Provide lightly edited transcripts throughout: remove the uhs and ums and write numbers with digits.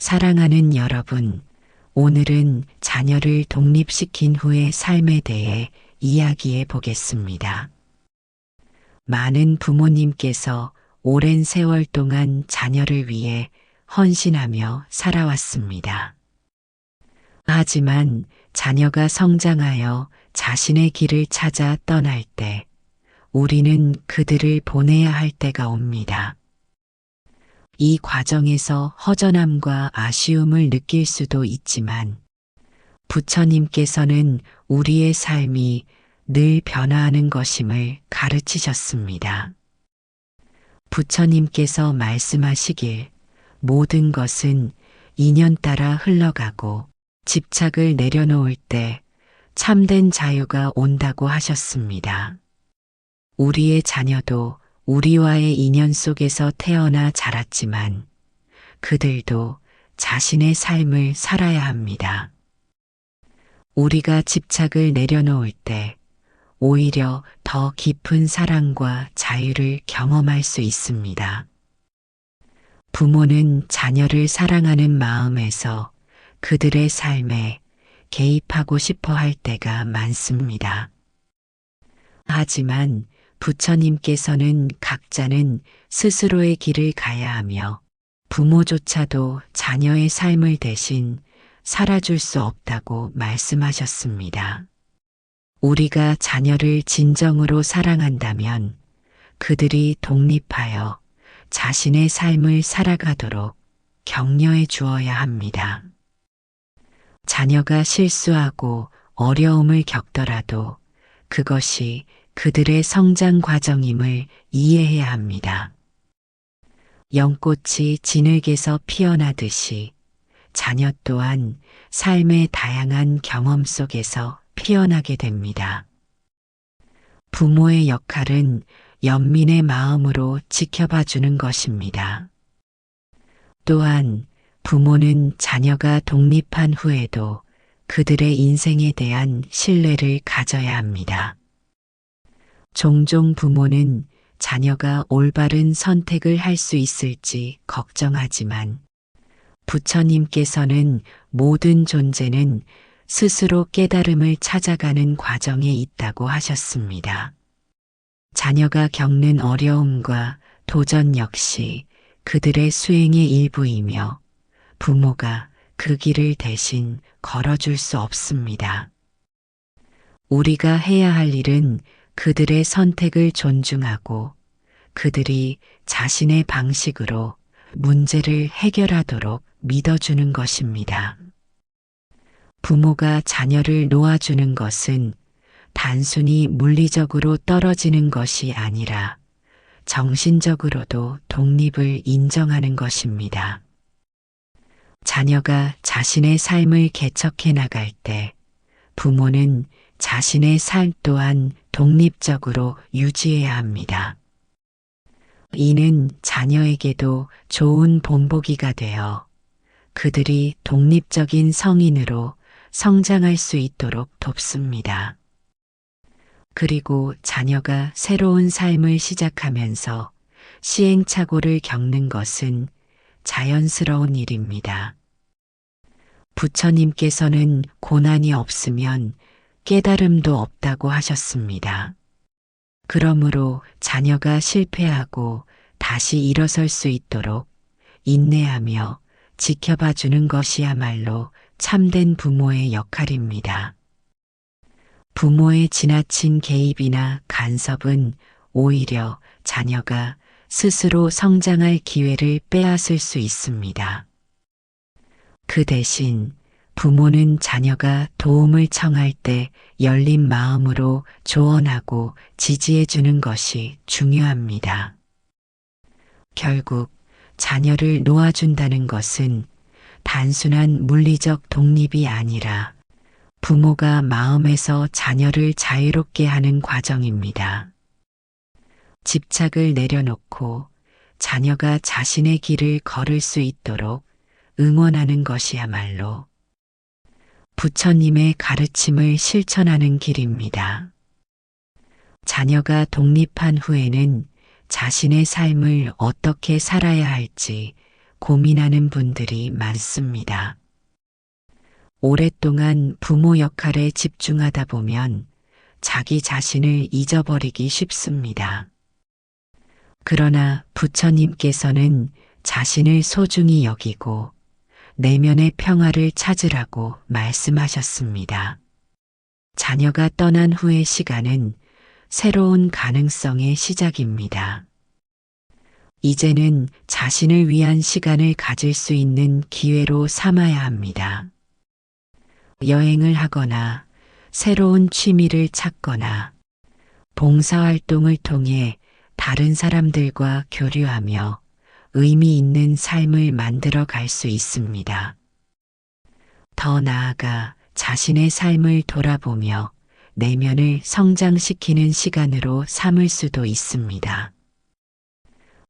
사랑하는 여러분, 오늘은 자녀를 독립시킨 후의 삶에 대해 이야기해 보겠습니다. 많은 부모님께서 오랜 세월 동안 자녀를 위해 헌신하며 살아왔습니다. 하지만 자녀가 성장하여 자신의 길을 찾아 떠날 때 우리는 그들을 보내야 할 때가 옵니다. 이 과정에서 허전함과 아쉬움을 느낄 수도 있지만 부처님께서는 우리의 삶이 늘 변화하는 것임을 가르치셨습니다. 부처님께서 말씀하시길 모든 것은 인연 따라 흘러가고 집착을 내려놓을 때 참된 자유가 온다고 하셨습니다. 우리의 자녀도 우리와의 인연 속에서 태어나 자랐지만 그들도 자신의 삶을 살아야 합니다. 우리가 집착을 내려놓을 때 오히려 더 깊은 사랑과 자유를 경험할 수 있습니다. 부모는 자녀를 사랑하는 마음에서 그들의 삶에 개입하고 싶어 할 때가 많습니다. 하지만 부처님께서는 각자는 스스로의 길을 가야 하며 부모조차도 자녀의 삶을 대신 살아줄 수 없다고 말씀하셨습니다. 우리가 자녀를 진정으로 사랑한다면 그들이 독립하여 자신의 삶을 살아가도록 격려해 주어야 합니다. 자녀가 실수하고 어려움을 겪더라도 그것이 그들의 성장 과정임을 이해해야 합니다. 연꽃이 진흙에서 피어나듯이 자녀 또한 삶의 다양한 경험 속에서 피어나게 됩니다. 부모의 역할은 연민의 마음으로 지켜봐 주는 것입니다. 또한 부모는 자녀가 독립한 후에도 그들의 인생에 대한 신뢰를 가져야 합니다. 종종 부모는 자녀가 올바른 선택을 할 수 있을지 걱정하지만 부처님께서는 모든 존재는 스스로 깨달음을 찾아가는 과정에 있다고 하셨습니다. 자녀가 겪는 어려움과 도전 역시 그들의 수행의 일부이며 부모가 그 길을 대신 걸어줄 수 없습니다. 우리가 해야 할 일은 그들의 선택을 존중하고 그들이 자신의 방식으로 문제를 해결하도록 믿어주는 것입니다. 부모가 자녀를 놓아주는 것은 단순히 물리적으로 떨어지는 것이 아니라 정신적으로도 독립을 인정하는 것입니다. 자녀가 자신의 삶을 개척해 나갈 때 부모는 자신의 삶 또한 독립적으로 유지해야 합니다. 이는 자녀에게도 좋은 본보기가 되어 그들이 독립적인 성인으로 성장할 수 있도록 돕습니다. 그리고 자녀가 새로운 삶을 시작하면서 시행착오를 겪는 것은 자연스러운 일입니다. 부처님께서는 고난이 없으면 깨달음도 없다고 하셨습니다. 그러므로 자녀가 실패하고 다시 일어설 수 있도록 인내하며 지켜봐 주는 것이야말로 참된 부모의 역할입니다. 부모의 지나친 개입이나 간섭은 오히려 자녀가 스스로 성장할 기회를 빼앗을 수 있습니다. 그 대신 부모는 자녀가 도움을 청할 때 열린 마음으로 조언하고 지지해 주는 것이 중요합니다. 결국 자녀를 놓아준다는 것은 단순한 물리적 독립이 아니라 부모가 마음에서 자녀를 자유롭게 하는 과정입니다. 집착을 내려놓고 자녀가 자신의 길을 걸을 수 있도록 응원하는 것이야말로 부처님의 가르침을 실천하는 길입니다. 자녀가 독립한 후에는 자신의 삶을 어떻게 살아야 할지 고민하는 분들이 많습니다. 오랫동안 부모 역할에 집중하다 보면 자기 자신을 잊어버리기 쉽습니다. 그러나 부처님께서는 자신을 소중히 여기고 내면의 평화를 찾으라고 말씀하셨습니다. 자녀가 떠난 후의 시간은 새로운 가능성의 시작입니다. 이제는 자신을 위한 시간을 가질 수 있는 기회로 삼아야 합니다. 여행을 하거나 새로운 취미를 찾거나 봉사활동을 통해 다른 사람들과 교류하며 의미 있는 삶을 만들어 갈 수 있습니다. 더 나아가 자신의 삶을 돌아보며 내면을 성장시키는 시간으로 삼을 수도 있습니다.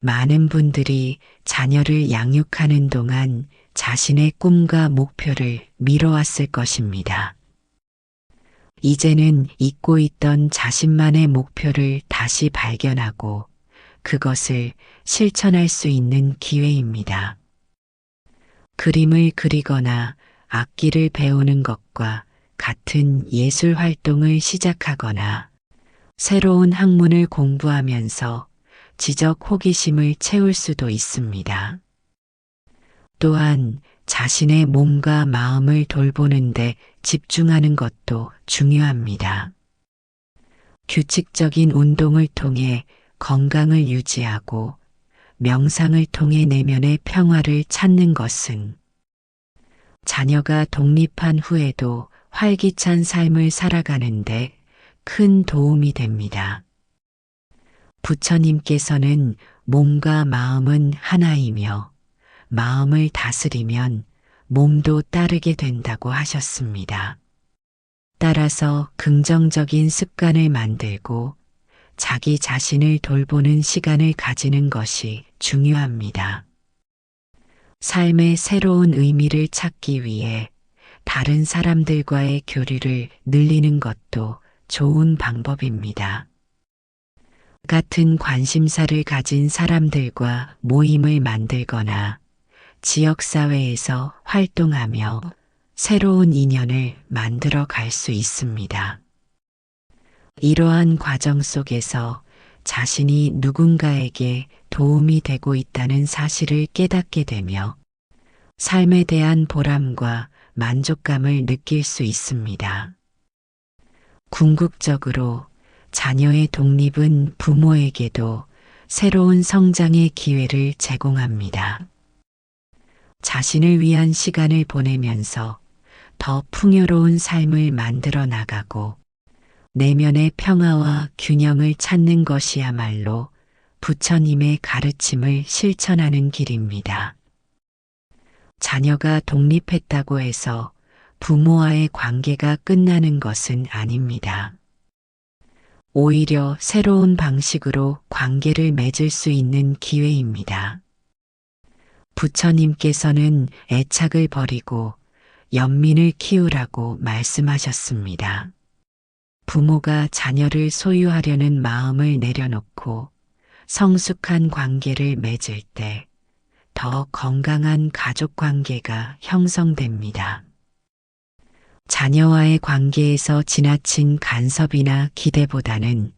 많은 분들이 자녀를 양육하는 동안 자신의 꿈과 목표를 미뤄왔을 것입니다. 이제는 잊고 있던 자신만의 목표를 다시 발견하고 그것을 실천할 수 있는 기회입니다. 그림을 그리거나 악기를 배우는 것과 같은 예술 활동을 시작하거나 새로운 학문을 공부하면서 지적 호기심을 채울 수도 있습니다. 또한 자신의 몸과 마음을 돌보는데 집중하는 것도 중요합니다. 규칙적인 운동을 통해 건강을 유지하고 명상을 통해 내면의 평화를 찾는 것은 자녀가 독립한 후에도 활기찬 삶을 살아가는데 큰 도움이 됩니다. 부처님께서는 몸과 마음은 하나이며 마음을 다스리면 몸도 따르게 된다고 하셨습니다. 따라서 긍정적인 습관을 만들고 자기 자신을 돌보는 시간을 가지는 것이 중요합니다. 삶의 새로운 의미를 찾기 위해 다른 사람들과의 교류를 늘리는 것도 좋은 방법입니다. 같은 관심사를 가진 사람들과 모임을 만들거나 지역사회에서 활동하며 새로운 인연을 만들어 갈 수 있습니다. 이러한 과정 속에서 자신이 누군가에게 도움이 되고 있다는 사실을 깨닫게 되며 삶에 대한 보람과 만족감을 느낄 수 있습니다. 궁극적으로 자녀의 독립은 부모에게도 새로운 성장의 기회를 제공합니다. 자신을 위한 시간을 보내면서 더 풍요로운 삶을 만들어 나가고 내면의 평화와 균형을 찾는 것이야말로 부처님의 가르침을 실천하는 길입니다. 자녀가 독립했다고 해서 부모와의 관계가 끝나는 것은 아닙니다. 오히려 새로운 방식으로 관계를 맺을 수 있는 기회입니다. 부처님께서는 애착을 버리고 연민을 키우라고 말씀하셨습니다. 부모가 자녀를 소유하려는 마음을 내려놓고 성숙한 관계를 맺을 때 더 건강한 가족 관계가 형성됩니다. 자녀와의 관계에서 지나친 간섭이나 기대보다는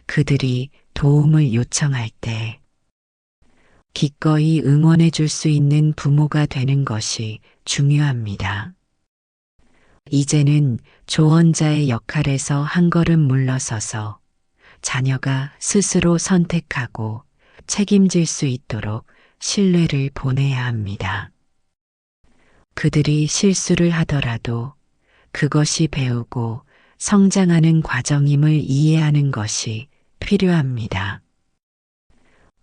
그들이 도움을 요청할 때 기꺼이 응원해 줄 수 있는 부모가 되는 것이 중요합니다. 이제는 조언자의 역할에서 한 걸음 물러서서 자녀가 스스로 선택하고 책임질 수 있도록 신뢰를 보내야 합니다. 그들이 실수를 하더라도 그것이 배우고 성장하는 과정임을 이해하는 것이 필요합니다.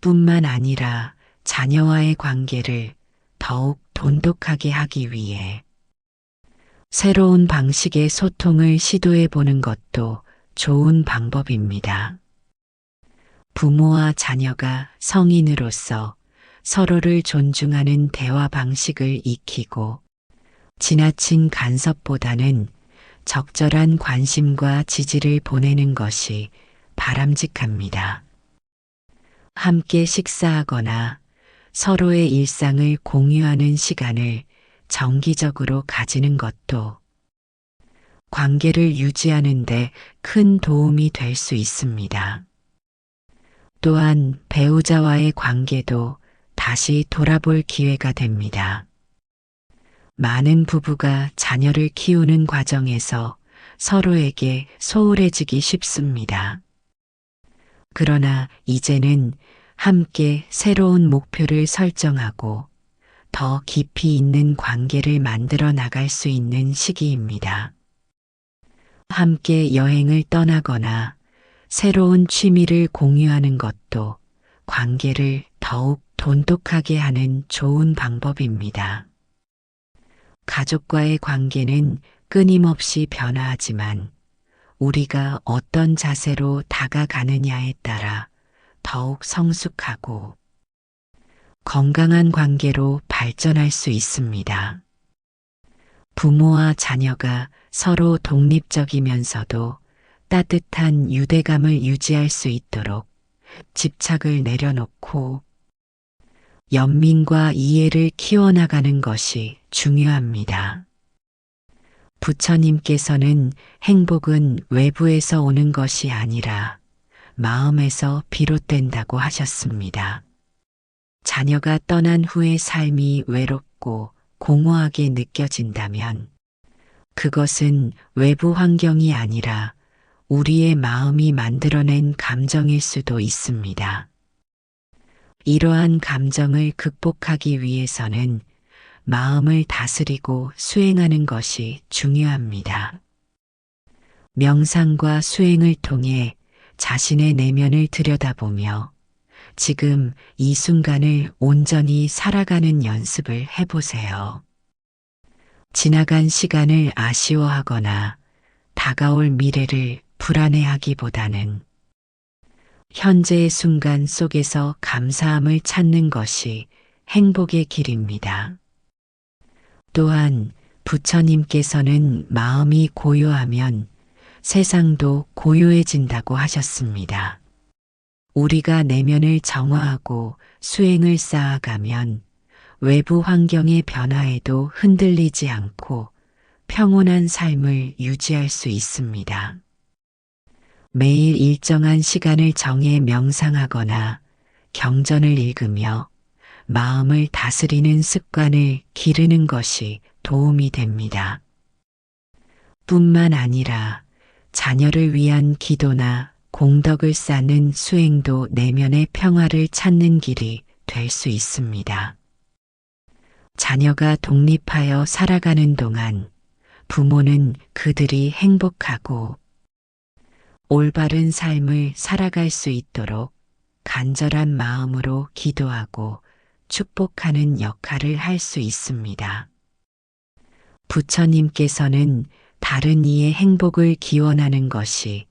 뿐만 아니라 자녀와의 관계를 더욱 돈독하게 하기 위해 새로운 방식의 소통을 시도해 보는 것도 좋은 방법입니다. 부모와 자녀가 성인으로서 서로를 존중하는 대화 방식을 익히고 지나친 간섭보다는 적절한 관심과 지지를 보내는 것이 바람직합니다. 함께 식사하거나 서로의 일상을 공유하는 시간을 정기적으로 가지는 것도 관계를 유지하는 데 큰 도움이 될 수 있습니다. 또한 배우자와의 관계도 다시 돌아볼 기회가 됩니다. 많은 부부가 자녀를 키우는 과정에서 서로에게 소홀해지기 쉽습니다. 그러나 이제는 함께 새로운 목표를 설정하고 더 깊이 있는 관계를 만들어 나갈 수 있는 시기입니다. 함께 여행을 떠나거나 새로운 취미를 공유하는 것도 관계를 더욱 돈독하게 하는 좋은 방법입니다. 가족과의 관계는 끊임없이 변화하지만 우리가 어떤 자세로 다가가느냐에 따라 더욱 성숙하고 건강한 관계로 발전할 수 있습니다. 부모와 자녀가 서로 독립적이면서도 따뜻한 유대감을 유지할 수 있도록 집착을 내려놓고 연민과 이해를 키워나가는 것이 중요합니다. 부처님께서는 행복은 외부에서 오는 것이 아니라 마음에서 비롯된다고 하셨습니다. 자녀가 떠난 후의 삶이 외롭고 공허하게 느껴진다면 그것은 외부 환경이 아니라 우리의 마음이 만들어낸 감정일 수도 있습니다. 이러한 감정을 극복하기 위해서는 마음을 다스리고 수행하는 것이 중요합니다. 명상과 수행을 통해 자신의 내면을 들여다보며 지금 이 순간을 온전히 살아가는 연습을 해보세요. 지나간 시간을 아쉬워하거나 다가올 미래를 불안해하기보다는 현재의 순간 속에서 감사함을 찾는 것이 행복의 길입니다. 또한 부처님께서는 마음이 고요하면 세상도 고요해진다고 하셨습니다. 우리가 내면을 정화하고 수행을 쌓아가면 외부 환경의 변화에도 흔들리지 않고 평온한 삶을 유지할 수 있습니다. 매일 일정한 시간을 정해 명상하거나 경전을 읽으며 마음을 다스리는 습관을 기르는 것이 도움이 됩니다. 뿐만 아니라 자녀를 위한 기도나 공덕을 쌓는 수행도 내면의 평화를 찾는 길이 될 수 있습니다. 자녀가 독립하여 살아가는 동안 부모는 그들이 행복하고 올바른 삶을 살아갈 수 있도록 간절한 마음으로 기도하고 축복하는 역할을 할 수 있습니다. 부처님께서는 다른 이의 행복을 기원하는 것이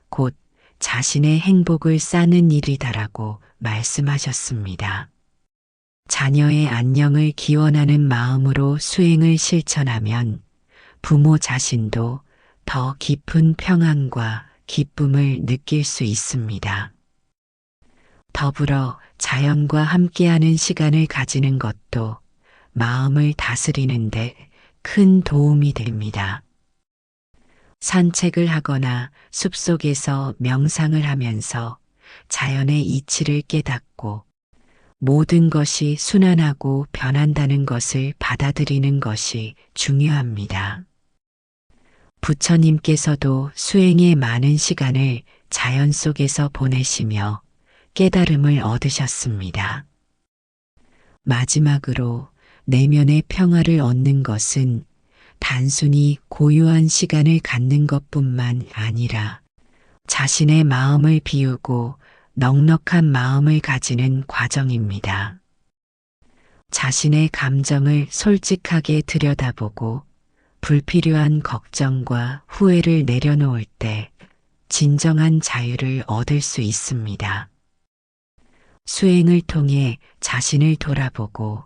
곧 자신의 행복을 쌓는 일이다라고 말씀하셨습니다. 자녀의 안녕을 기원하는 마음으로 수행을 실천하면 부모 자신도 더 깊은 평안과 기쁨을 느낄 수 있습니다. 더불어 자연과 함께하는 시간을 가지는 것도 마음을 다스리는데 큰 도움이 됩니다. 산책을 하거나 숲속에서 명상을 하면서 자연의 이치를 깨닫고 모든 것이 순환하고 변한다는 것을 받아들이는 것이 중요합니다. 부처님께서도 수행의 많은 시간을 자연 속에서 보내시며 깨달음을 얻으셨습니다. 마지막으로 내면의 평화를 얻는 것은 단순히 고요한 시간을 갖는 것뿐만 아니라 자신의 마음을 비우고 넉넉한 마음을 가지는 과정입니다. 자신의 감정을 솔직하게 들여다보고 불필요한 걱정과 후회를 내려놓을 때 진정한 자유를 얻을 수 있습니다. 수행을 통해 자신을 돌아보고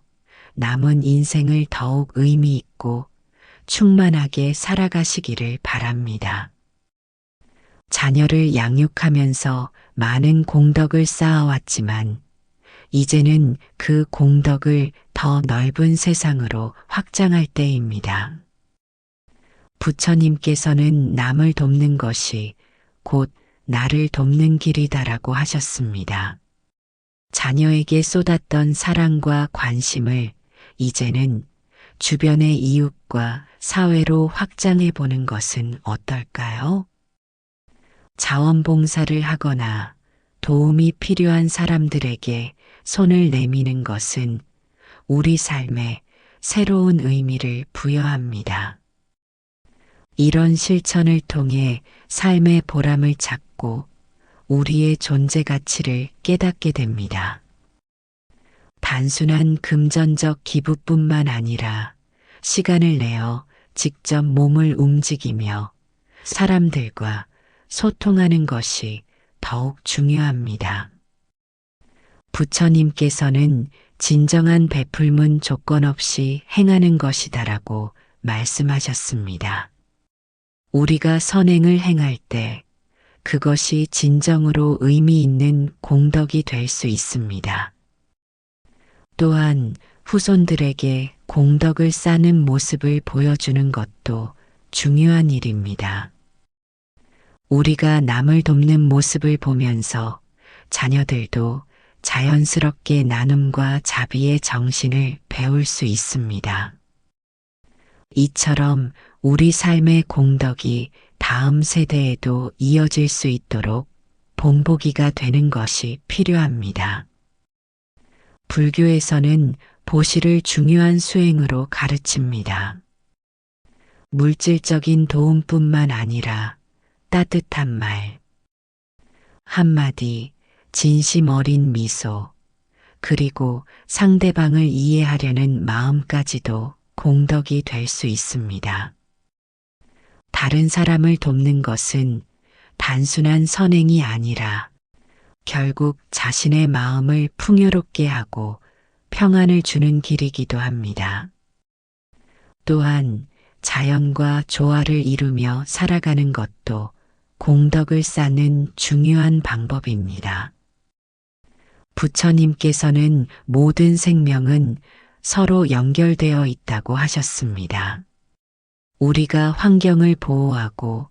남은 인생을 더욱 의미 있고 충만하게 살아가시기를 바랍니다. 자녀를 양육하면서 많은 공덕을 쌓아왔지만 이제는 그 공덕을 더 넓은 세상으로 확장할 때입니다. 부처님께서는 남을 돕는 것이 곧 나를 돕는 길이다라고 하셨습니다. 자녀에게 쏟았던 사랑과 관심을 이제는 주변의 이웃과 사회로 확장해 보는 것은 어떨까요? 자원봉사를 하거나 도움이 필요한 사람들에게 손을 내미는 것은 우리 삶에 새로운 의미를 부여합니다. 이런 실천을 통해 삶의 보람을 찾고 우리의 존재 가치를 깨닫게 됩니다. 단순한 금전적 기부뿐만 아니라 시간을 내어 직접 몸을 움직이며 사람들과 소통하는 것이 더욱 중요합니다. 부처님께서는 진정한 베풀문 조건 없이 행하는 것이다라고 말씀하셨습니다. 우리가 선행을 행할 때 그것이 진정으로 의미 있는 공덕이 될 수 있습니다. 또한 후손들에게 공덕을 쌓는 모습을 보여주는 것도 중요한 일입니다. 우리가 남을 돕는 모습을 보면서 자녀들도 자연스럽게 나눔과 자비의 정신을 배울 수 있습니다. 이처럼 우리 삶의 공덕이 다음 세대에도 이어질 수 있도록 본보기가 되는 것이 필요합니다. 불교에서는 보시를 중요한 수행으로 가르칩니다. 물질적인 도움뿐만 아니라 따뜻한 말, 한마디, 진심 어린 미소, 그리고 상대방을 이해하려는 마음까지도 공덕이 될 수 있습니다. 다른 사람을 돕는 것은 단순한 선행이 아니라 결국 자신의 마음을 풍요롭게 하고 평안을 주는 길이기도 합니다. 또한 자연과 조화를 이루며 살아가는 것도 공덕을 쌓는 중요한 방법입니다. 부처님께서는 모든 생명은 서로 연결되어 있다고 하셨습니다. 우리가 환경을 보호하고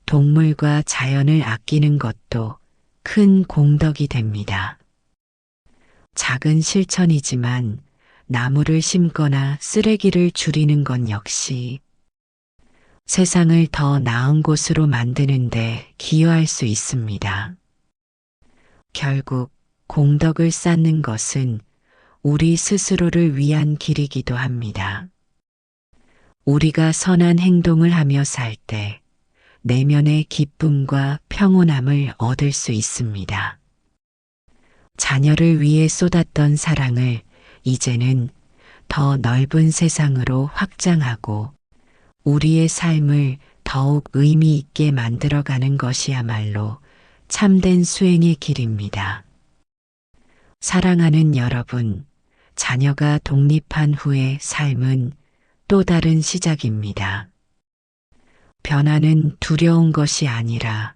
동물과 자연을 아끼는 것도 큰 공덕이 됩니다. 작은 실천이지만 나무를 심거나 쓰레기를 줄이는 것 역시 세상을 더 나은 곳으로 만드는 데 기여할 수 있습니다. 결국 공덕을 쌓는 것은 우리 스스로를 위한 길이기도 합니다. 우리가 선한 행동을 하며 살 때 내면의 기쁨과 평온함을 얻을 수 있습니다. 자녀를 위해 쏟았던 사랑을 이제는 더 넓은 세상으로 확장하고 우리의 삶을 더욱 의미 있게 만들어가는 것이야말로 참된 수행의 길입니다. 사랑하는 여러분, 자녀가 독립한 후의 삶은 또 다른 시작입니다. 변화는 두려운 것이 아니라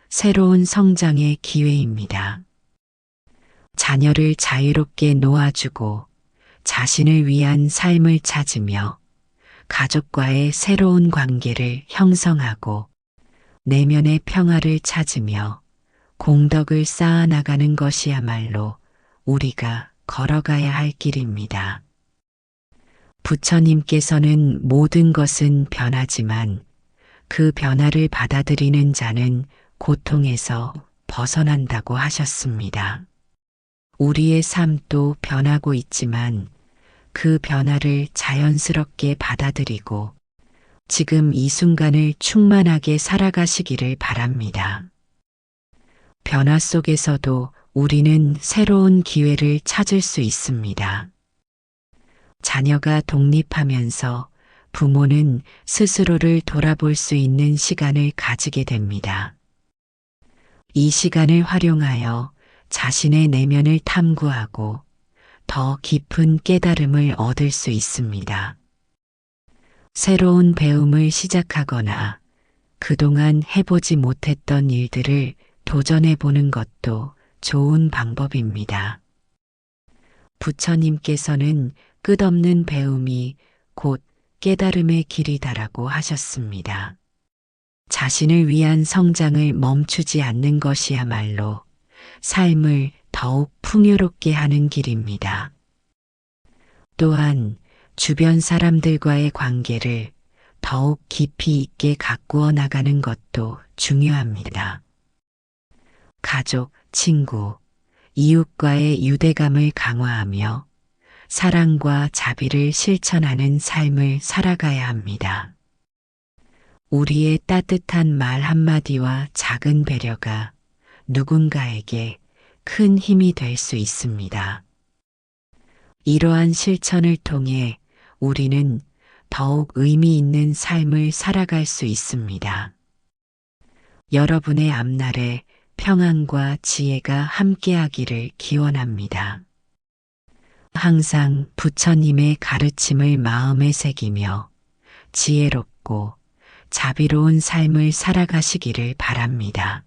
새로운 성장의 기회입니다. 자녀를 자유롭게 놓아주고 자신을 위한 삶을 찾으며 가족과의 새로운 관계를 형성하고 내면의 평화를 찾으며 공덕을 쌓아나가는 것이야말로 우리가 걸어가야 할 길입니다. 부처님께서는 모든 것은 변하지만 그 변화를 받아들이는 자는 고통에서 벗어난다고 하셨습니다. 우리의 삶도 변하고 있지만 그 변화를 자연스럽게 받아들이고 지금 이 순간을 충만하게 살아가시기를 바랍니다. 변화 속에서도 우리는 새로운 기회를 찾을 수 있습니다. 자녀가 독립하면서 부모는 스스로를 돌아볼 수 있는 시간을 가지게 됩니다. 이 시간을 활용하여 자신의 내면을 탐구하고 더 깊은 깨달음을 얻을 수 있습니다. 새로운 배움을 시작하거나 그동안 해보지 못했던 일들을 도전해 보는 것도 좋은 방법입니다. 부처님께서는 끝없는 배움이 곧 깨달음의 길이다라고 하셨습니다. 자신을 위한 성장을 멈추지 않는 것이야말로 삶을 더욱 풍요롭게 하는 길입니다. 또한 주변 사람들과의 관계를 더욱 깊이 있게 가꾸어 나가는 것도 중요합니다. 가족, 친구, 이웃과의 유대감을 강화하며 사랑과 자비를 실천하는 삶을 살아가야 합니다. 우리의 따뜻한 말 한마디와 작은 배려가 누군가에게 큰 힘이 될 수 있습니다. 이러한 실천을 통해 우리는 더욱 의미 있는 삶을 살아갈 수 있습니다. 여러분의 앞날에 평안과 지혜가 함께하기를 기원합니다. 항상 부처님의 가르침을 마음에 새기며 지혜롭고 자비로운 삶을 살아가시기를 바랍니다.